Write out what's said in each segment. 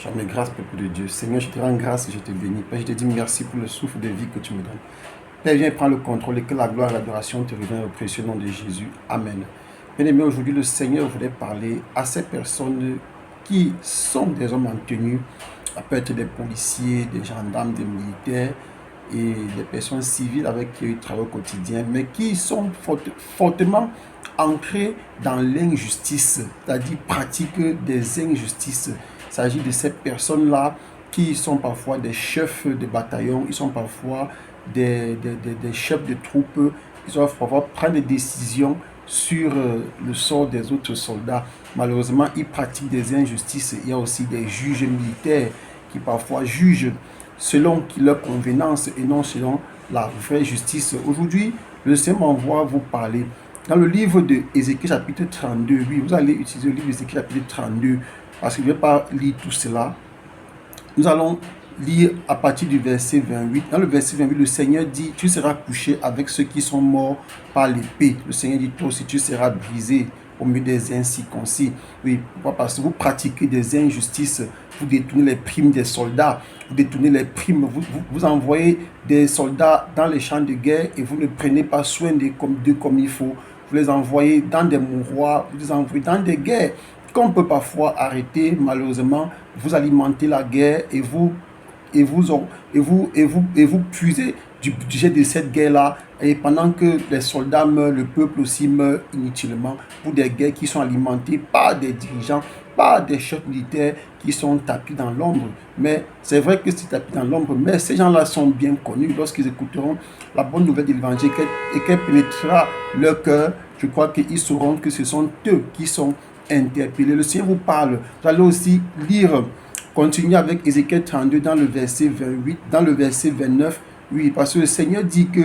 Jamais grâce, peuple de Dieu. Seigneur, je te rends grâce, je te bénis. Père, je te dis merci pour le souffle de vie que tu me donnes. Père, viens prendre le contrôle et que la gloire et l'adoration te reviennent au précieux nom de Jésus. Amen. Bien-aimé, aujourd'hui, le Seigneur voulait parler à ces personnes qui sont des hommes en tenue. Ça peut être des policiers, des gendarmes, des militaires et des personnes civiles avec qui ils travaillent au quotidien, mais qui sont fortement ancrés dans l'injustice, c'est-à-dire pratiquent des injustices. Il s'agit de ces personnes-là qui sont parfois des chefs de bataillon, ils sont parfois des chefs de troupes, ils doivent parfois prendre des décisions sur le sort des autres soldats. Malheureusement, ils pratiquent des injustices. Il y a aussi des juges militaires qui parfois jugent selon leur convenance et non selon la vraie justice. Aujourd'hui, le Seigneur m'envoie vous parler. Dans le livre de Ézéchiel chapitre 32, oui, vous allez utiliser le livre d'Ézéchiel chapitre 32, parce que je ne vais pas lire tout cela. Nous allons lire à partir du verset 28. Dans le verset 28, le Seigneur dit, tu seras couché avec ceux qui sont morts par l'épée. Le Seigneur dit, toi aussi tu seras brisé au milieu des incirconcis. Oui, pourquoi? Parce que vous pratiquez des injustices, vous détournez les primes des soldats, vous détournez les primes, vous envoyez des soldats dans les champs de guerre et vous ne prenez pas soin d'eux comme il faut. Vous les envoyez dans des mouroirs, vous les envoyez dans des guerres qu'on peut parfois arrêter. Malheureusement, vous alimentez la guerre et vous puisez du budget de cette guerre-là, et pendant que les soldats meurent, le peuple aussi meurt inutilement pour des guerres qui sont alimentées par des dirigeants, par des chefs militaires qui sont tapis dans l'ombre. Mais c'est vrai que c'est tapis dans l'ombre, mais ces gens-là sont bien connus. Lorsqu'ils écouteront la bonne nouvelle de l'évangile et qu'elle pénétrera leur cœur, je crois qu'ils sauront que ce sont eux qui sont interpellés. Le Seigneur vous parle. Vous allez aussi lire, continuer avec Ézéchiel 32 dans le verset 28, dans le verset 29. Oui, parce que le Seigneur dit que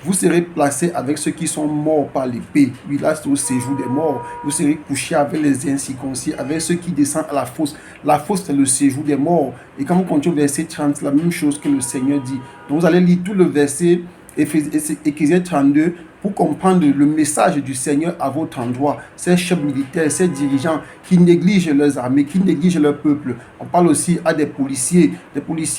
vous serez placés avec ceux qui sont morts par l'épée. Oui, là, c'est au séjour des morts. Vous serez couchés avec les incirconcis, avec ceux qui descendent à la fosse. La fosse, c'est le séjour des morts. Et quand vous continuez au verset 30, c'est la même chose que le Seigneur dit. Donc, vous allez lire tout le verset Ézéchiel 32 pour comprendre le message du Seigneur à votre endroit. Ces chefs militaires, ces dirigeants qui négligent leurs armées, qui négligent leur peuple. On parle aussi à des policiers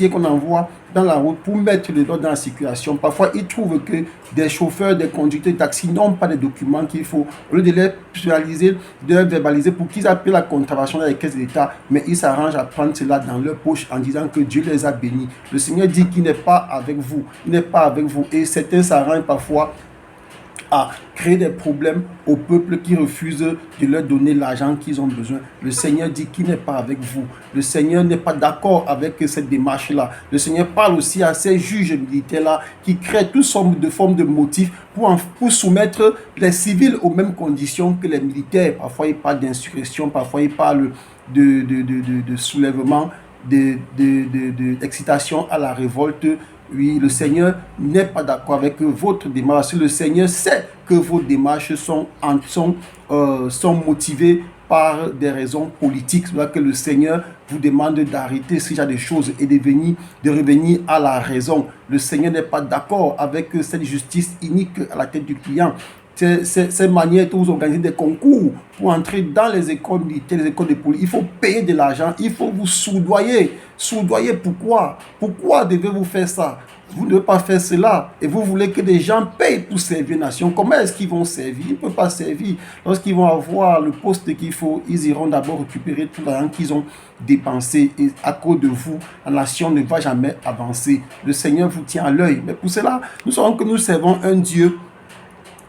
qu'on envoie dans la route pour mettre le l'ordre dans la circulation. Parfois, ils trouvent que des chauffeurs, des conducteurs de taxi n'ont pas les documents qu'il faut. Au lieu de les visualiser, de les verbaliser pour qu'ils appellent la contravention dans les caisses de l'État, mais ils s'arrangent à prendre cela dans leur poche en disant que Dieu les a bénis. Le Seigneur dit qu'il n'est pas avec vous. Il n'est pas avec vous. Et certains s'arrangent parfois à créer des problèmes au peuple qui refuse de leur donner l'argent qu'ils ont besoin. Le Seigneur dit qu'il n'est pas avec vous. Le Seigneur n'est pas d'accord avec cette démarche-là. Le Seigneur parle aussi à ces juges militaires-là qui créent toutes sortes de formes de motifs pour soumettre les civils aux mêmes conditions que les militaires. Parfois, ils parlent d'insurrection, parfois, ils parlent de soulèvement, d'excitation à la révolte. Oui, le Seigneur n'est pas d'accord avec votre démarche. Le Seigneur sait que vos démarches sont motivées par des raisons politiques. C'est là que le Seigneur vous demande d'arrêter ce genre de choses et de revenir à la raison. Le Seigneur n'est pas d'accord avec cette justice inique à la tête du client. Ces manières que vous organisez des concours pour entrer dans les écoles militaires, les écoles de police. Il faut payer de l'argent, il faut vous soudoyer. Soudoyer, pourquoi? Pourquoi devez-vous faire ça? Vous ne devez pas faire cela. Et vous voulez que des gens payent pour servir la nation. Comment est-ce qu'ils vont servir? Ils ne peuvent pas servir. Lorsqu'ils vont avoir le poste qu'il faut, ils iront d'abord récupérer tout l'argent qu'ils ont dépensé. Et à cause de vous, la nation ne va jamais avancer. Le Seigneur vous tient à l'œil. Mais pour cela, nous savons que nous servons un Dieu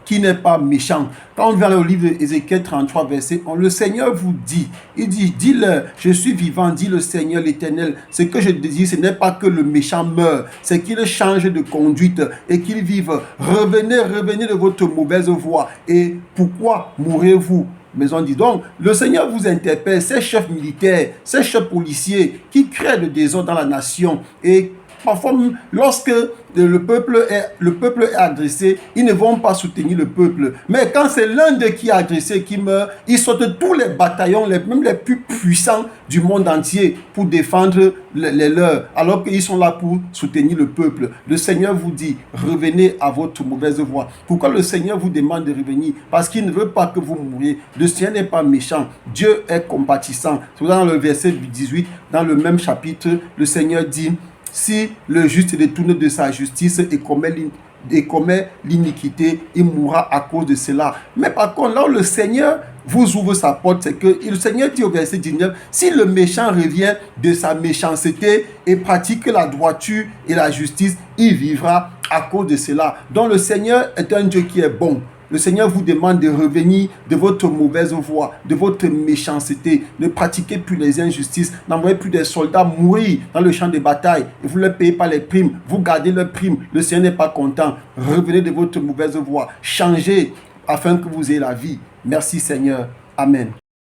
qui n'est pas méchant. Quand on vient au livre d'Ézéchiel 33, verset 1, le Seigneur vous dit, il dit, dis-leur, je suis vivant, dit le Seigneur l'Éternel. Ce que je désire, ce n'est pas que le méchant meure, c'est qu'il change de conduite et qu'il vive. Revenez de votre mauvaise voie. Et pourquoi mourrez-vous? Mais on dit donc, le Seigneur vous interpelle, ces chefs militaires, ces chefs policiers qui créent le désordre dans la nation et Parfois, lorsque le peuple est agressé, ils ne vont pas soutenir le peuple. Mais quand c'est l'un d'eux qui est agressé, qui meurt, ils sortent tous les bataillons, même les plus puissants du monde entier pour défendre les leurs, alors qu'ils sont là pour soutenir le peuple. Le Seigneur vous dit, revenez à votre mauvaise voie. Pourquoi le Seigneur vous demande de revenir? Parce qu'il ne veut pas que vous mouriez. Le Seigneur n'est pas méchant. Dieu est compatissant. C'est dans le verset 18, dans le même chapitre, le Seigneur dit, si le juste détourne de sa justice et commet l'iniquité, il mourra à cause de cela. Mais par contre, là où le Seigneur vous ouvre sa porte, c'est que le Seigneur dit au verset 19, si le méchant revient de sa méchanceté et pratique la droiture et la justice, il vivra à cause de cela. Donc le Seigneur est un Dieu qui est bon. Le Seigneur vous demande de revenir de votre mauvaise voie, de votre méchanceté. Ne pratiquez plus les injustices. N'envoyez plus des soldats mourir dans le champ de bataille. Et vous ne leur payez pas les primes. Vous gardez leurs primes. Le Seigneur n'est pas content. Revenez de votre mauvaise voie. Changez afin que vous ayez la vie. Merci Seigneur. Amen.